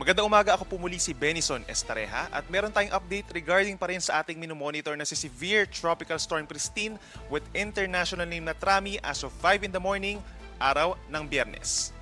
Magandang umaga, ako po muli si Benison Estareha at meron tayong update regarding pa rin sa ating minomonitor na si Severe Tropical Storm Christine with international name na Trami as of 5 in the morning, araw ng Biyernes.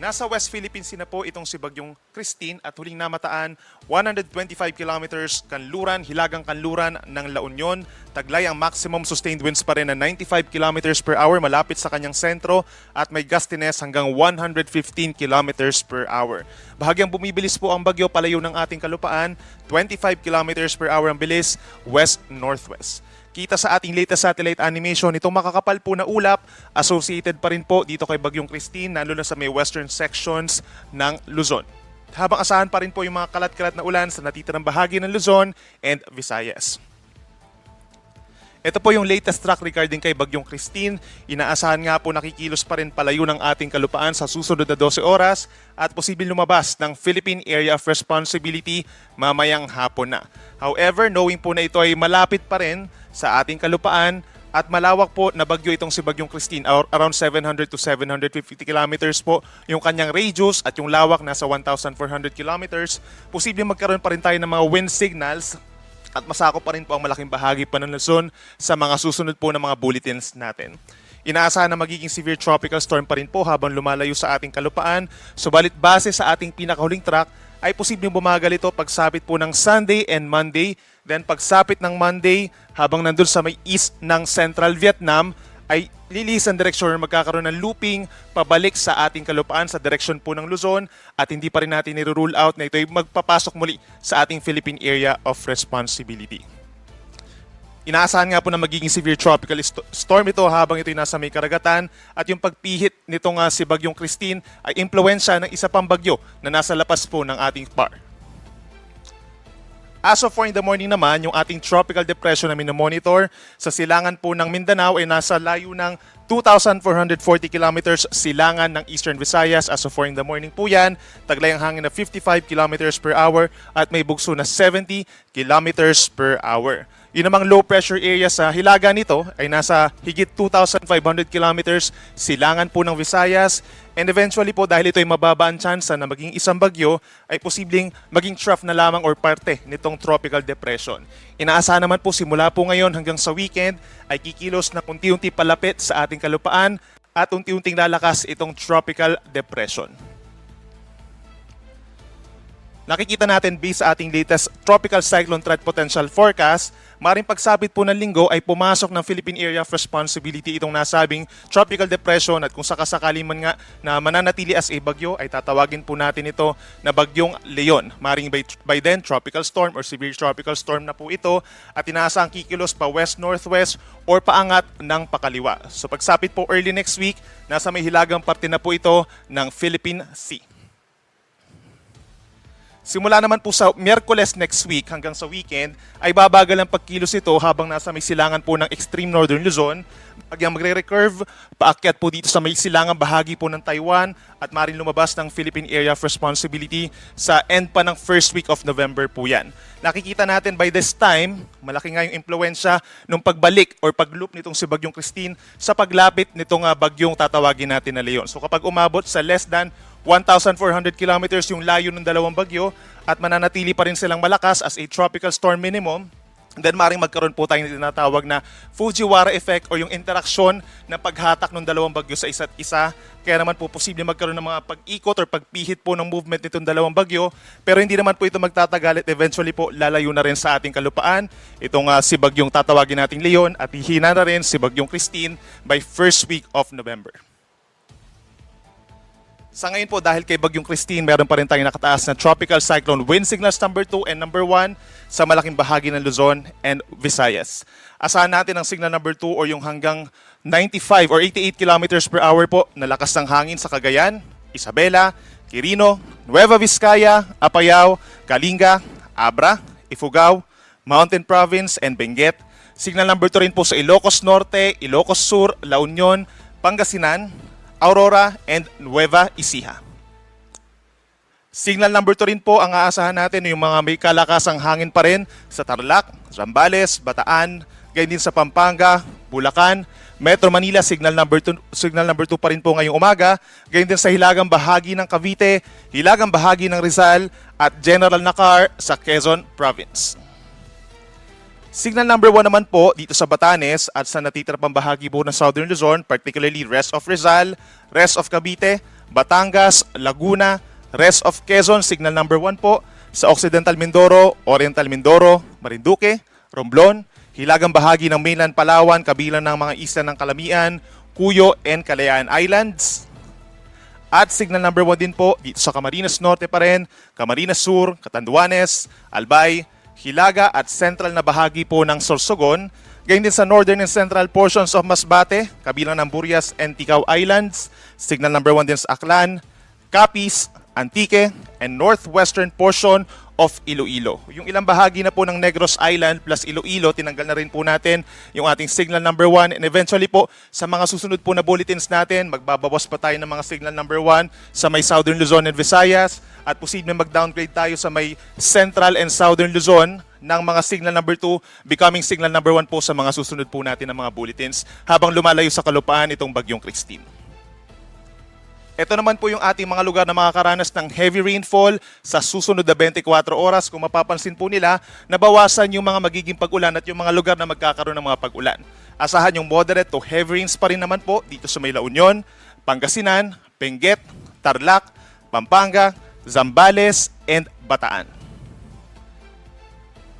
Nasa West Philippines na po itong si Bagyong Christine at huling namataan 125 kilometers kanluran, hilagang kanluran ng La Union. Taglay ang maximum sustained winds pa rin na 95 kilometers per hour malapit sa kanyang sentro at may gustiness hanggang 115 kilometers per hour. Bahagyang bumibilis po ang bagyo palayo ng ating kalupaan, 25 kilometers per hour ang bilis west-northwest. Kita sa ating latest satellite animation, itong makakapal po na ulap associated pa rin po dito kay Bagyong Christine, lalo na sa may western sections ng Luzon. Habang asahan pa rin po yung mga kalat-kalat na ulan sa natitirang bahagi ng Luzon and Visayas. Ito po yung latest track regarding kay Bagyong Christine. Inaasahan nga po nakikilos pa rin palayo ng ating kalupaan sa susunod na 12 oras at posibleng lumabas ng Philippine Area of Responsibility mamayang hapon na. However, knowing po na ito ay malapit pa rin sa ating kalupaan at malawak po na bagyo itong si Bagyong Christine, around 700 to 750 kilometers po yung kanyang radius at yung lawak nasa 1,400 kilometers. Posibleng magkaroon pa rin tayo ng mga wind signals at masakop pa rin po ang malaking bahagi pa ng Luzon sa mga susunod po ng mga bulletins natin. Inaasahan na magiging severe tropical storm pa rin po habang lumalayo sa ating kalupaan. Subalit base sa ating pinakahuling track ay posibleng bumagal ito pagsapit po ng Sunday and Monday. Then pagsapit ng Monday habang nandun sa may east ng Central Vietnam ay lilis ang direksyon, magkakaroon ng looping pabalik sa ating kalupaan sa direksyon po ng Luzon at hindi pa rin natin nire-rule out na ito ay magpapasok muli sa ating Philippine Area of Responsibility. Inaasahan nga po na magiging severe tropical storm ito habang ito ay nasa may karagatan at yung pagpihit nitong si Bagyong Christine ay impluwensya ng isa pang bagyo na nasa lapas po ng ating PAR. As of 4 in the morning naman, yung ating tropical depression na minomonitor sa silangan po ng Mindanao ay nasa layo ng 2,440 kilometers silangan ng Eastern Visayas. As of 4 in the morning po yan, taglay ang hangin na 55 kilometers per hour at may bugso na 70 kilometers per hour. Yun namang low pressure area sa hilaga nito ay nasa higit 2,500 kilometers silangan po ng Visayas. And eventually po dahil ito ay mababa ang tsansa na maging isang bagyo ay posibleng maging trough na lamang or parte nitong tropical depression. Inaasahan naman po simula po ngayon hanggang sa weekend ay kikilos na unti-unti palapit sa ating kalupaan at unti-unting lalakas itong tropical depression. Nakikita natin based sa ating latest tropical cyclone threat potential forecast, maring pagsapit po ng linggo ay pumasok ng Philippine Area of Responsibility itong nasabing tropical depression at kung sakasakali man nga na mananatili as a bagyo ay tatawagin po natin ito na Bagyong Leon. Maring by then tropical storm or severe tropical storm na po ito at inaasang kikilos pa west-northwest or paangat ng pakaliwa. So pagsapit po early next week, nasa may hilagang parte na po ito ng Philippine Sea. Simula naman po sa Miyerkules next week hanggang sa weekend ay babagal ang pagkilos ito habang nasa may silangan po ng extreme northern Luzon. Bagyang magre-recurve, paakyat po dito sa may silangan bahagi po ng Taiwan at maring lumabas ng Philippine Area of Responsibility sa end pa ng first week of November po yan. Nakikita natin by this time, malaki nga yung impluensya ng pagbalik or pagloop nitong si Bagyong Christine sa paglapit nitong bagyong tatawagin natin na Leon. So kapag umabot sa less than 1,400 kilometers yung layo ng dalawang bagyo at mananatili pa rin silang malakas as a tropical storm minimum, then maring magkaroon po tayong tinatawag na Fujiwara effect o yung interaksyon ng paghatak ng dalawang bagyo sa isa't isa. Kaya naman po posible magkaroon ng mga pag-ikot or pagpihit po ng movement nitong dalawang bagyo. Pero hindi naman po ito magtatagal at eventually po lalayo na rin sa ating kalupaan. Itong si bagyong tatawagin nating Leon at hihina na rin si Bagyong Christine by first week of November. Sa ngayon po, dahil kay Bagyong Christine, meron pa rin tayong nakataas na tropical cyclone wind signals number 2 and number 1 sa malaking bahagi ng Luzon and Visayas. Asahan natin ang signal number 2 o yung hanggang 95 or 88 kilometers per hour po na lakas ng hangin sa Cagayan, Isabela, Quirino, Nueva Vizcaya, Apayao, Kalinga, Abra, Ifugao, Mountain Province, and Benguet. Signal number 2 rin po sa Ilocos Norte, Ilocos Sur, La Union, Pangasinan, Aurora, and Nueva Ecija. Signal number 2 rin po ang aasahan natin yung mga may kalakasang hangin pa rin sa Tarlac, Zambales, Bataan, gayon din sa Pampanga, Bulacan, Metro Manila, signal number 2 pa rin po ngayong umaga. Gayon din sa hilagang bahagi ng Cavite, hilagang bahagi ng Rizal, at General Nakar sa Quezon Province. Signal number 1 naman po dito sa Batanes at sa natitira pang bahagi po ng Southern Luzon, particularly rest of Rizal, rest of Cavite, Batangas, Laguna, rest of Quezon, signal number 1 po. Sa Occidental Mindoro, Oriental Mindoro, Marinduque, Romblon, hilagang bahagi ng mainland Palawan, kabilang ng mga isla ng Calamian, Cuyo, and Kalayaan Islands. At signal number 1 din po dito sa Camarines Norte pa rin, Camarines Sur, Catanduanes, Albay, Hilaga at central na bahagi po ng Sorsogon. Gayon din sa northern and central portions of Masbate, kabilang ng Burias and Ticao Islands. Signal number 1 din sa Aklan, Capiz, Antique, and northwestern portion of Iloilo. Yung ilang bahagi na po ng Negros Island plus Iloilo, tinanggal na rin po natin yung ating signal number 1. And eventually po, sa mga susunod po na bulletins natin, magbabawas pa tayo ng mga signal number 1 sa may Southern Luzon and Visayas. At posibleng mag-downgrade tayo sa may Central and Southern Luzon ng mga signal number 2, becoming signal number 1 po sa mga susunod po natin ng mga bulletins habang lumalayo sa kalupaan itong bagyong Christine. Ito naman po yung ating mga lugar na makakaranas ng heavy rainfall sa susunod na 24 oras. Kung mapapansin po nila, nabawasan yung mga magiging pag-ulan at yung mga lugar na magkakaroon ng mga pag-ulan. Asahan yung moderate to heavy rains pa rin naman po dito sa may La Union, Pangasinan, Benguet, Tarlac, Pampanga, Zambales, and Bataan.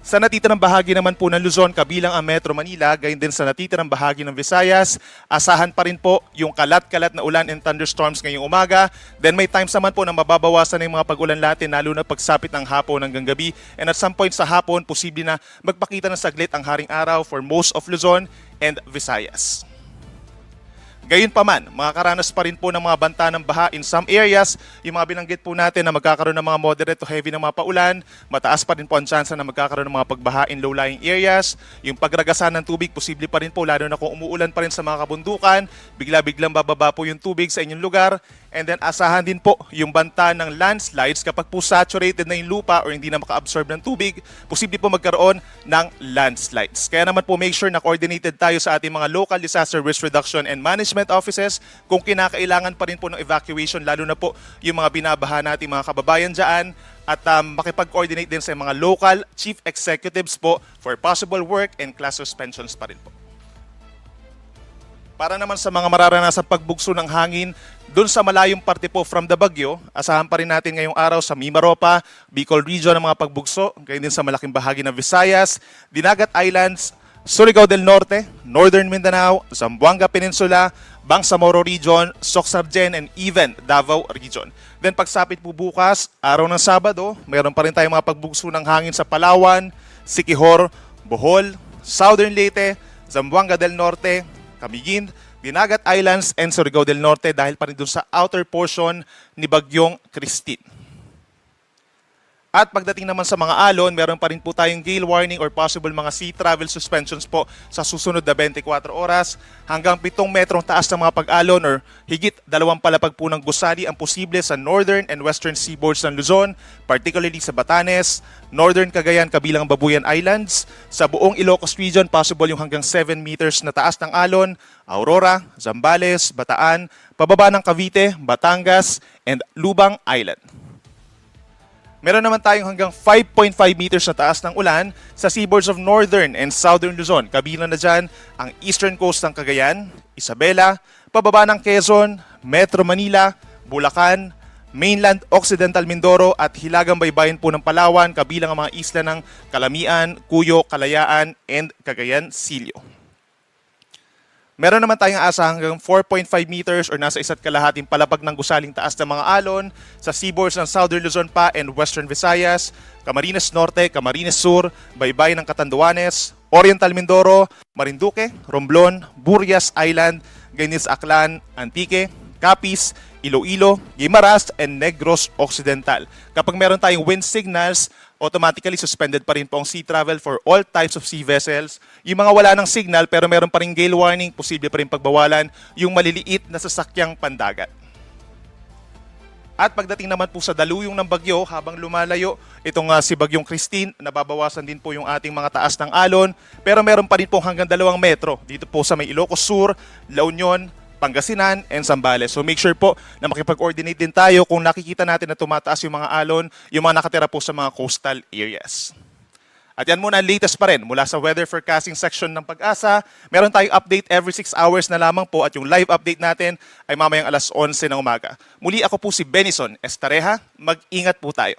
Sa natitirang bahagi naman po ng Luzon, kabilang ang Metro Manila, gayon din sa natitirang bahagi ng Visayas, asahan pa rin po yung kalat-kalat na ulan and thunderstorms ngayong umaga. Then may times naman po na mababawasan na yung mga pag-ulan natin, lalo na pagsapit ng hapon hanggang gabi. And at some point sa hapon, posible na magpakita ng saglit ang haring araw for most of Luzon and Visayas. Gayon pa man, makakaranas pa rin po ng mga banta ng baha in some areas. Yung mga binanggit po natin na magkakaroon ng mga moderate to heavy na mga paulan, mataas pa rin po ang tsansa na magkakaroon ng mga pagbaha in low-lying areas. Yung pagragasan ng tubig, posible pa rin po, lalo na kung umuulan pa rin sa mga kabundukan, bigla-biglang bababa po yung tubig sa inyong lugar. And then asahan din po yung banta ng landslides kapag po saturated na yung lupa or hindi na maka-absorb ng tubig, posible po magkaroon ng landslides. Kaya naman po make sure na coordinated tayo sa ating mga local disaster risk reduction and management offices kung kinakailangan pa rin po ng evacuation, lalo na po yung mga binabaha nating mga kababayan dyan, at makipag-coordinate din sa mga local chief executives po for possible work and class suspensions pa rin po. Para naman sa mga mararanasang pagbugso ng hangin doon sa malayong parte po from the bagyo, asahan pa rin natin ngayong araw sa Mimaropa, Bicol Region ang mga pagbugso, gayon din sa malaking bahagi ng Visayas, Dinagat Islands, Surigao del Norte, Northern Mindanao, Zamboanga Peninsula, Bangsamoro Region, Soc-Sargen, and even Davao Region. Then pagsapit po bukas, araw ng Sabado, mayroon pa rin tayong mga pagbugso ng hangin sa Palawan, Siquijor, Bohol, Southern Leyte, Zamboanga del Norte, Camiguin, Dinagat Islands, and Surigao del Norte dahil pa rin doon sa outer portion ni Bagyong Christine. At pagdating naman sa mga alon, meron pa rin po tayong gale warning or possible mga sea travel suspensions po sa susunod na 24 oras. Hanggang 7 metrong taas ng mga pag-alon or higit 2 palapag po ng gusali ang posible sa northern and western seaboards ng Luzon, particularly sa Batanes, northern Cagayan kabilang Babuyan Islands. Sa buong Ilocos Region, possible yung hanggang 7 meters na taas ng alon, Aurora, Zambales, Bataan, pababa ng Cavite, Batangas, and Lubang Island. Meron naman tayong hanggang 5.5 meters na taas ng ulan sa seaboards of northern and southern Luzon. Kabilang na dyan ang eastern coast ng Cagayan, Isabela, pababa ng Quezon, Metro Manila, Bulacan, mainland Occidental Mindoro at hilagang baybayin po ng Palawan, kabilang ang mga isla ng Calamian, Cuyo, Kalayaan, and Cagayan Silio. Meron naman tayong asa hanggang 4.5 meters or nasa 1.5 palapag ng gusaling taas ng mga alon sa seaboards ng Southern Luzon pa and Western Visayas, Camarines Norte, Camarines Sur, baybayin ng Catanduanes, Oriental Mindoro, Marinduque, Romblon, Burias Island, gayon sa Aklan, Antique, Capiz, Iloilo, Guimaras, and Negros Occidental. Kapag meron tayong wind signals, automatically suspended pa rin po ang sea travel for all types of sea vessels. Yung mga wala ng signal pero meron pa rin gale warning, posible pa rin pagbawalan yung maliliit na sasakyang pandagat. At pagdating naman po sa daluyong ng bagyo, habang lumalayo itong si Bagyong Christine, nababawasan din po yung ating mga taas ng alon. Pero meron pa rin po hanggang 2 metro dito po sa may Ilocos Sur, La Union, Pangasinan, and Zambales. So make sure po na makipag-coordinate din tayo kung nakikita natin na tumataas yung mga alon, yung mga nakatira po sa mga coastal areas. At yan muna ang latest pa rin mula sa weather forecasting section ng Pag-asa. Meron tayong update every 6 hours na lamang po at yung live update natin ay mamayang 11:00 ng umaga. Muli ako po si Benison Estareja. Mag-ingat po tayo.